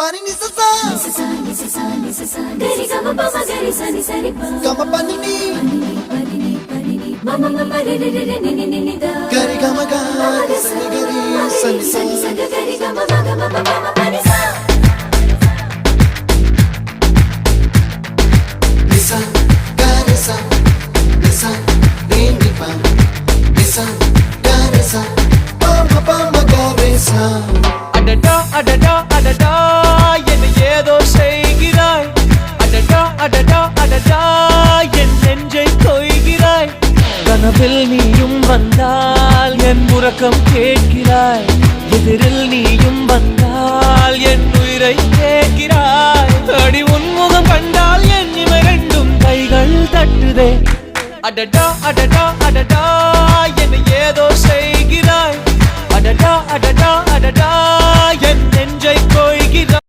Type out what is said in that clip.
Pani ni sa sa gari gama pa ma gari sa ni sa ri pa gama pani ni mama mama re re re ni ni ni da gari gama ga sa ni gari sa ni sa gari gama ma gama mama pani sa nisa gari sa nisa re ni pa nisa gari sa pa ma gari sa அடடா அடடா அடடா என்ன ஏதோ செய்கிறாய் அடடா அடடா அடடா என் நெஞ்சை கொய்கிறாய் கனவில் நீயும் வந்தால் என் உறக்கம் கேட்கிறாய் எதிரில் நீயும் வந்தால் என் உயிரை கேட்கிறாய் அடி உன்முகம் கண்டால் என் இமை ரெண்டும் கைகள் தட்டுதே அடடா அடடா அடடா என்ன ஏதோ செய்கிறாய் அடடா அடடா அடடா என் நெஞ்சை கொய்கிறாய்